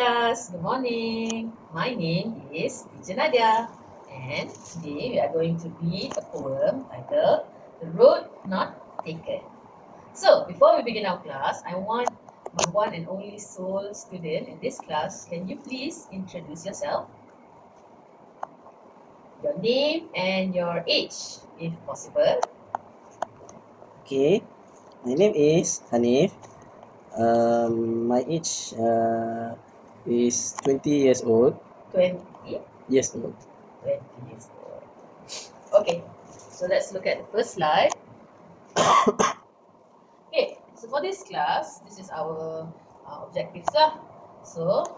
podcast. Good morning. My name is Teacher Nadia, and today we are going to read a poem titled "The Road Not Taken." So, before we begin our class, I want my one and only sole student in this class. Can you please introduce yourself, your name, and your age, if possible? Okay, my name is Hanif. My age is 20 years old. 20 Years old. 20 years old. Okay, so let's look at the first slide. Okay, so for this class, this is our objectives lah. So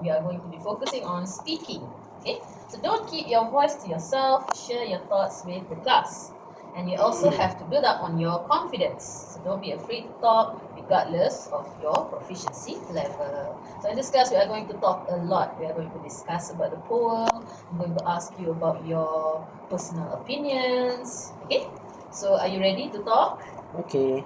we are going to be focusing on speaking. Okay, so don't keep your voice to yourself. Share your thoughts with the class, and you also have to build up on your confidence. So don't be afraid to talk, regardless of your proficiency level. So in this class, we are going to talk a lot. We are going to discuss about the poem. I'm going to ask you about your personal opinions. Okay, so are you ready to talk? Okay,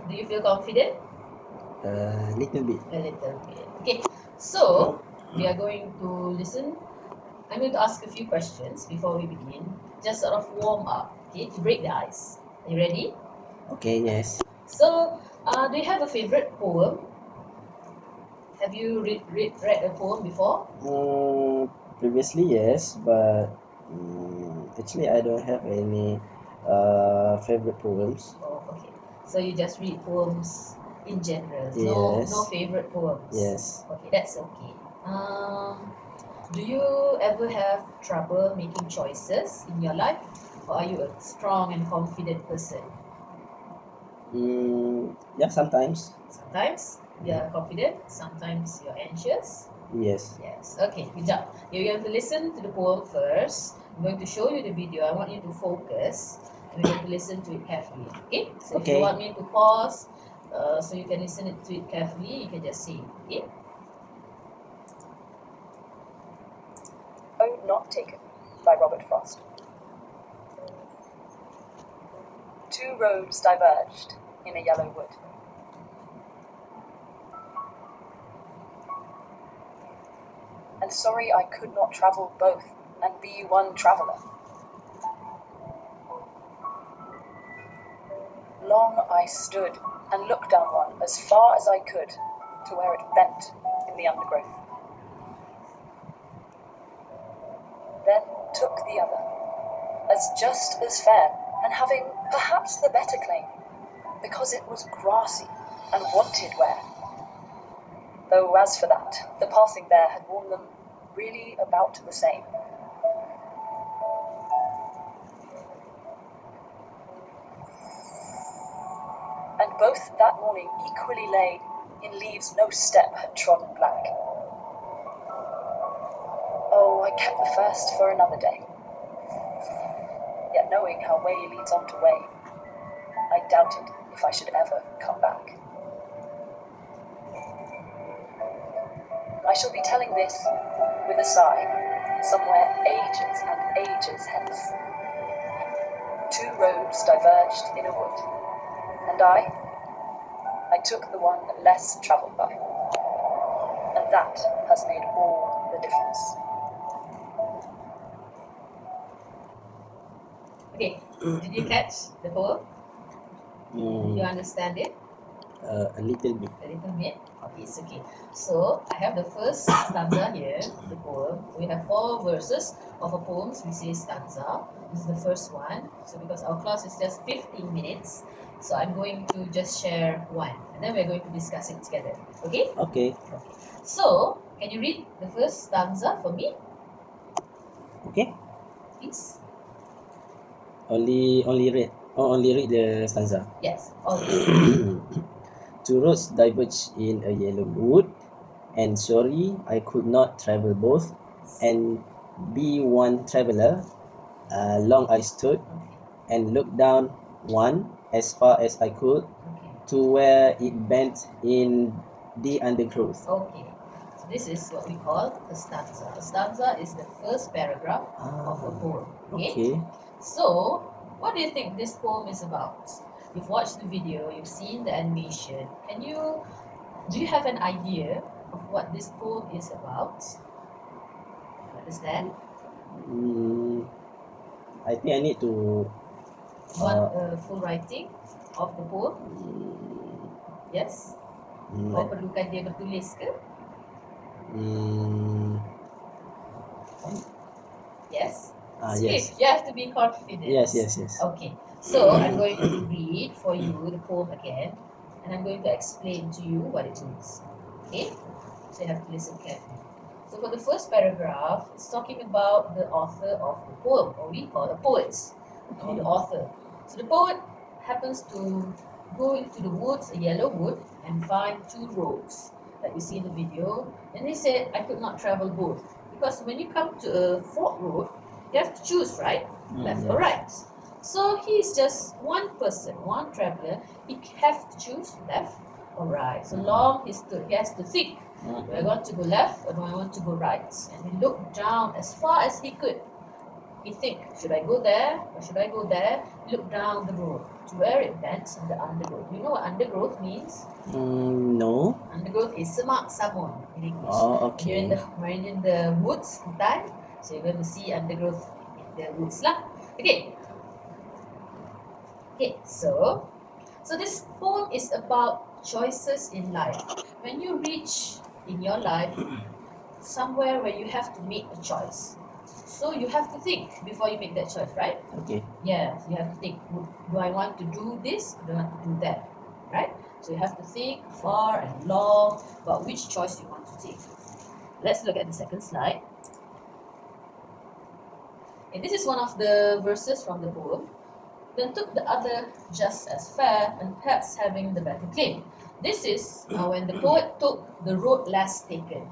Do you feel confident? little bit. A little bit. Okay, so we are going to listen. I'm going to ask a few questions before we begin. Just sort of warm up, okay, to break the ice. Are you ready? Okay, yes. So, do you have a favorite poem? Have you read a poem before? Previously, yes, but actually I don't have any favorite poems. Oh, okay. So you just read poems in general. No, Yes. no favorite poems. Yes. Okay, that's okay. Do you ever have trouble making choices in your life, or are you a strong and confident person? Yeah, sometimes. Sometimes you're confident, sometimes you're anxious. Yes. Yes. Okay, good job. You're going to listen to the poem first. I'm going to show you the video. I want you to focus. And we're going to listen to it carefully. Okay? So if you Okay. want me to pause so you can listen to it carefully, you can just say it. Okay? Road Not Taken by Robert Frost. Two roads diverged in a yellow wood. And sorry I could not travel both and be one traveller. Long I stood and looked down one as far as I could to where it bent in the undergrowth. Then took the other, as just as fair, and having perhaps the better claim, because it was grassy and wanted wear. Though as for that, the passing there had worn them really about the same. And both that morning equally lay in leaves no step had trodden black. Oh, I kept the first for another day. Yet knowing how way leads on to way, I doubted if I should ever come back. I shall be telling this with a sigh, somewhere ages and ages hence. Two roads diverged in a wood, and I took the one less travelled by, and that has made all the difference. Okay. Did you catch the poem? Did you understand it? A little bit. A little bit? Okay, it's okay. So, I have the first stanza here, the poem. We have 4 verses of a poem, we say stanza. This is the first one. So, because our class is just 15 minutes, so I'm going to just share one. And then we're going to discuss it together. Okay? Okay. So, can you read the first stanza for me, Okay. please? Only read the stanza. Yes. Two roads diverged in a yellow wood, and sorry I could not travel both and be one traveller. Long I stood and looked down one as far as I could to where it bent in the undergrowth. Okay. So this is what we call a stanza. A stanza is the first paragraph of a poem. Okay. So, what do you think this poem is about? You've watched the video, you've seen the animation. Do you have an idea of what this poem is about? Understand? I think I need to You want a full writing of the poem? Yes? Kau perlukan dia bertulis ke? Yes? Yes. You have to be confident. Yes. Okay, so I'm going to read for you the poem again, and I'm going to explain to you what it means. Okay? So you have to listen carefully. So for the first paragraph, it's talking about the author of the poem, or we call the poets, or the author. So the poet happens to go into the woods, a yellow wood, and find two roads, like you see in the video. And he said, I could not travel both. Because when you come to a fork road, you have to choose, right? Left or right. So he's just one person, one traveler. He has to choose left or right. So long he has to think. Do I want to go left or do I want to go right? And he looked down as far as he could. He think, should I go there or should I go there? Look down the road to where it bends in the undergrowth. You know what undergrowth means? No. Undergrowth is semak samun in English. Oh, okay. When you're in the woods, hutan, so you're going to see undergrowth in the woods lah. Okay. Okay, so this poem is about choices in life. When you reach in your life somewhere where you have to make a choice, so you have to think before you make that choice, right? Okay. Yeah, so you have to think, do I want to do this or do I want to do that, right? So you have to think far and long about which choice you want to take. Let's look at the second slide. And this is one of the verses from the poem. Then took the other just as fair and perhaps having the better claim. This is when the poet took the road less taken.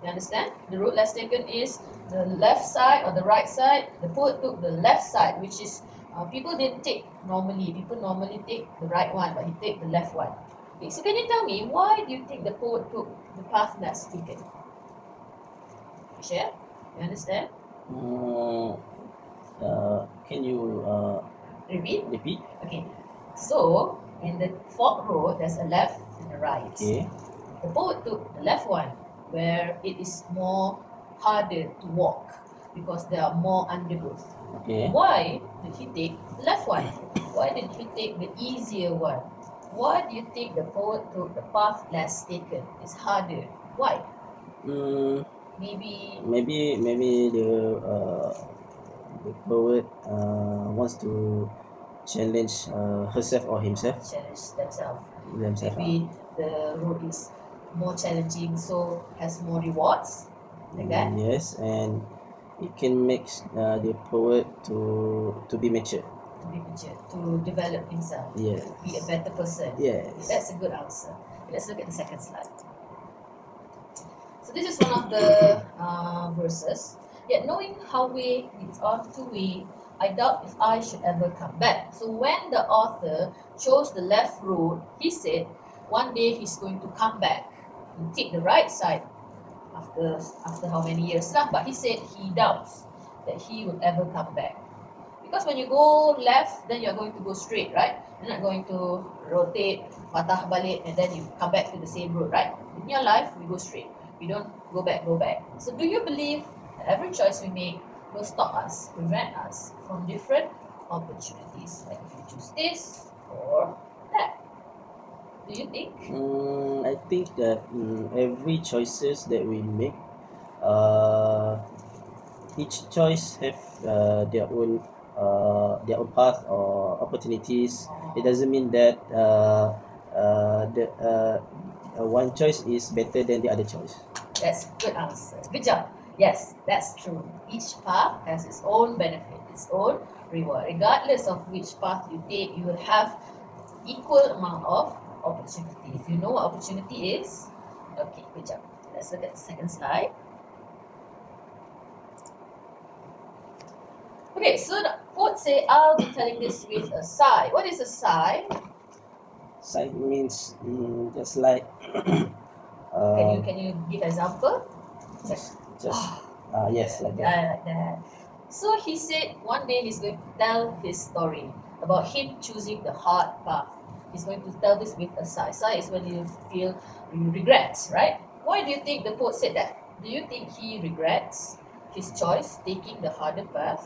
You understand? The road less taken is the left side or the right side. The poet took the left side, which is people didn't take normally. People normally take the right one, but he take the left one. Okay, so can you tell me why do you think the poet took the path less taken? Share? You understand? Can you repeat? Okay. So in the fork road, there's a left and a right. Okay. The poet took the left one, where it is more harder to walk because there are more undergrowth. Okay. Why did he take the left one? Why did he take the easier one? Why do you think the poet took the path less taken? It's harder. Why? Maybe the poet wants to challenge herself or himself. challenge themselves. Maybe the road is more challenging, so has more rewards, like that. Yes, and it can make the poet to be mature. To be mature, to develop himself, Yes. be a better person. Yes. That's a good answer. Let's look at the second slide. So this is one of the verses. Yet knowing how way leads on to way, I doubt if I should ever come back. So when the author chose the left road, he said one day he's going to come back and take the right side after how many years lah. But he said he doubts that he will ever come back. Because when you go left, then you're going to go straight, right? You're not going to rotate, patah balik, and then you come back to the same road, right? In your life, we go straight. We don't go back. So do you believe that every choice we make will stop us, prevent us from different opportunities? Like if you choose this or that. Do you think? I think that every choices that we make, each choice have their own path or opportunities. It doesn't mean that one choice is better than the other choice. That's a good answer. Good job. Yes, that's true. Each path has its own benefit, its own reward. Regardless of which path you take, you will have equal amount of opportunity. If you know what opportunity is, okay, good job. Let's look at the second slide. Okay, so the quote say, I'll be telling this with a sigh. What is a sigh? Sigh means just like. Can you give example? Just yes, like that. Like that. So he said one day he's going to tell his story about him choosing the hard path. He's going to tell this with a sigh. Sigh is when you feel you regret, right? Why do you think the poet said that? Do you think he regrets his choice taking the harder path?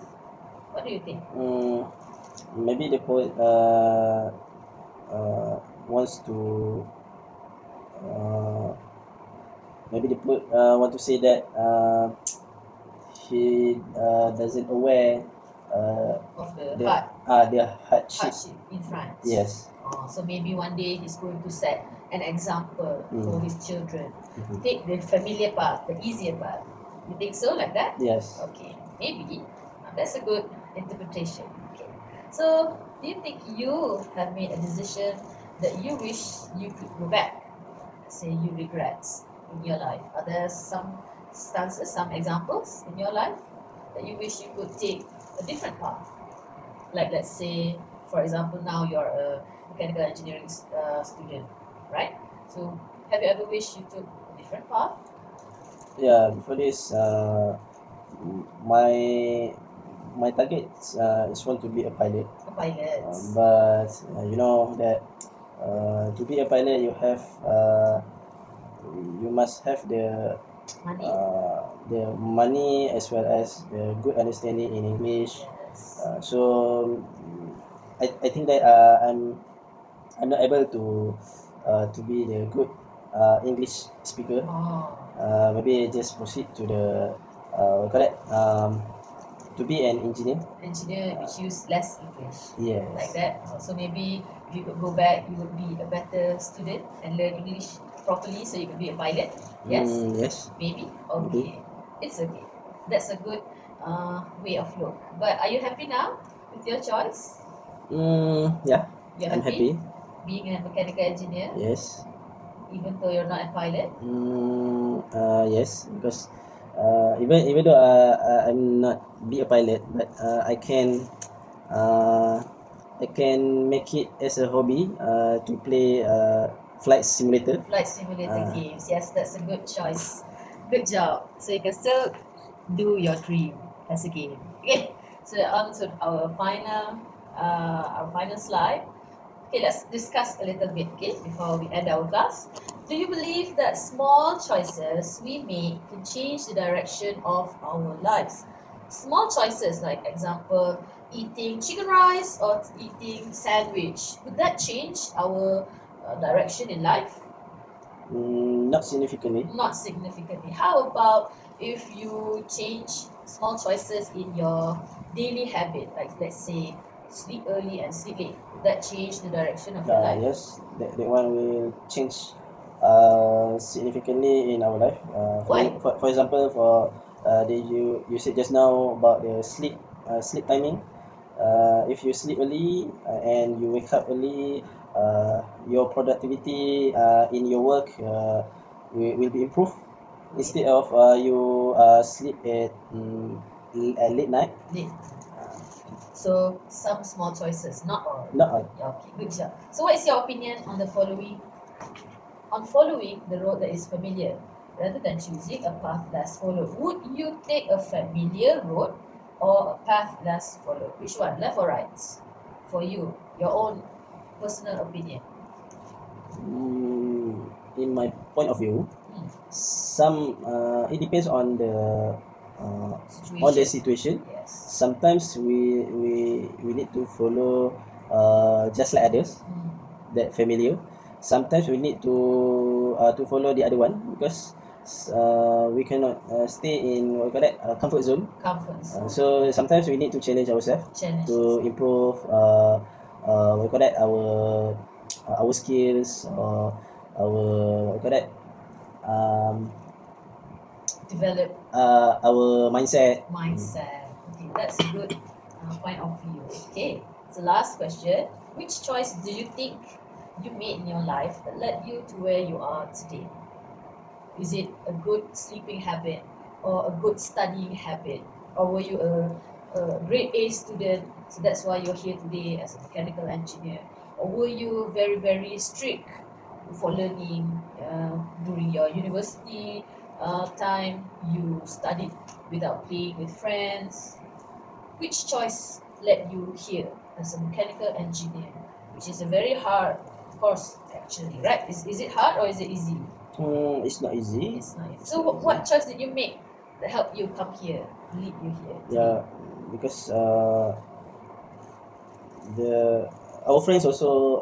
What do you think? Maybe the poet wants to maybe the poet want to say that he doesn't aware Of the the hardship. hardship in front. Yes. So maybe one day he's going to set an example for his children. Mhm. Take the familiar path, the easier path. You think so, like that? Yes. Okay, maybe. That's a good interpretation. Okay. So, do you think you have made a decision that you wish you could go back? Say you regrets in your life. Are there some stances, some examples in your life that you wish you could take a different path? Like let's say, for example, now you're a mechanical engineering student, right? So, have you ever wished you took a different path? Yeah. Before this, my my target is want to be a pilot. A pilot. But you know that to be a pilot, you must have Money. the money as well as the good understanding in English. Yes. So I think that I'm not able to be the good English speaker. Oh, Maybe I just proceed to the what you call that to be an engineer. engineer which use less English. Yes. Like that. So maybe if you could go back, you would be a better student and learn English properly so you could be a pilot. Yes? Yes. Maybe? Okay. It's okay. That's a good way of look. But are you happy now with your choice? Yeah. You're I'm happy. being a mechanical engineer, Yes. even though you're not a pilot? Yes, because even though I'm not be a pilot, but I can make it as a hobby to play flight simulator. Flight simulator games. Yes, that's a good choice. Good job. So you can still do your dream as a game. Okay. So on to our final slide. Okay, let's discuss a little bit, okay, before we end our class. Do you believe that small choices we make can change the direction of our lives? Small choices, like example, eating chicken rice or eating sandwich, would that change our direction in life? Not significantly. Not significantly. How about if you change small choices in your daily habit, like let's say sleep early and sleep late? Would that change the direction of your life? Yes, that one will change significantly in our life. Why? For example, for you said just now about the sleep timing. If you sleep early and you wake up early, your productivity in your work will be improved. Instead of you sleep at late night. Late. So some small choices, not all. Not all. Yeah, okay, good job. So what is your opinion on the following? On following the road that is familiar rather than choosing a path less followed. Would you take a familiar road or a path less followed? Which one, left or right? For you, your own personal opinion. In my point of view, some it depends on the situation. Yes. Sometimes we need to follow just like others, that familiar. Sometimes we need to follow the other one because we cannot stay in what you call that comfort zone. Comfort zone. So sometimes we need to challenge ourselves Challenge to improve what you call that our skills or our what you call that develop our mindset. mindset. Okay, that's a good point of view. Okay, so last question. Which choice do you think you made in your life that led you to where you are today? Is it a good sleeping habit or a good studying habit? Or were you a grade A student, so that's why you're here today as a mechanical engineer? Or were you very, very strict for learning during your university time? You studied without playing with friends. Which choice led you here as a mechanical engineer, which is a very hard course actually, right? Is it hard or is it easy? It's not easy. It's not easy. It's So not easy. what choice did you make that helped you come here, lead you here? Yeah, because the our friends also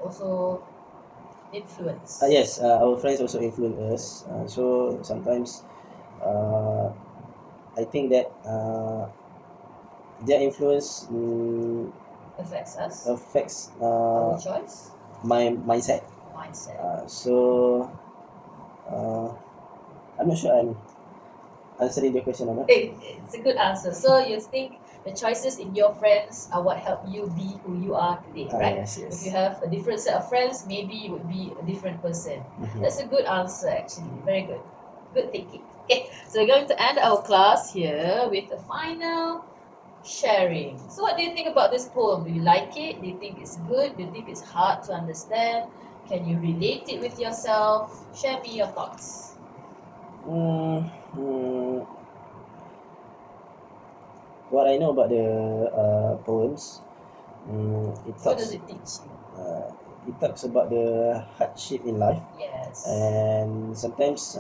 Also influence. yes, our friends also influence us. So sometimes I think that their influence Affects us. affects Our choice. my mindset. Mindset. So I'm not sure I'm answering the question or not. It's a good answer. So you think the choices in your friends are what help you be who you are today, right? Yes, yes. If you have a different set of friends, maybe you would be a different person. Mhm. That's a good answer, actually. Very good. Good thinking. Okay, so we're going to end our class here with a final sharing. So, what do you think about this poem? Do you like it? Do you think it's good? Do you think it's hard to understand? Can you relate it with yourself? Share me your thoughts. Mm, mm, what I know about the poems, it What does talks it teach you? it talks about the hardship in life, Yes. and sometimes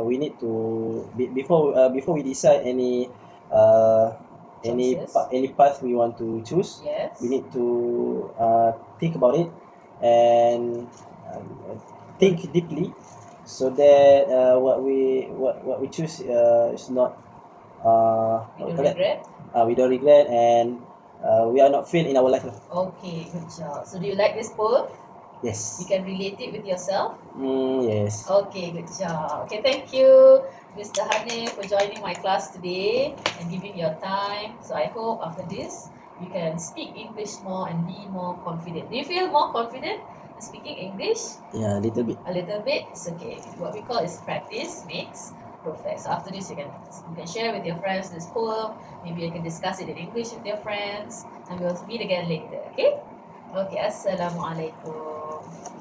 we need to before we decide uh, Choices. any path we want to choose, Yes. we need to think about it and think deeply, so that what we choose is not We don't regret. we don't regret, and we are not fail in our life. Okay, good job. So, do you like this poem? Yes. You can relate it with yourself? Yes. Okay, good job. Okay, thank you, Mr. Hanif, for joining my class today and giving your time. So I hope after this, you can speak English more and be more confident. Do you feel more confident in speaking English? Yeah, a little bit. A little bit? It's okay. What we call is practice makes perfect. So after this, you can share with your friends this poem. Maybe you can discuss it in English with your friends, and we'll meet again later. Okay? Okay. Assalamualaikum.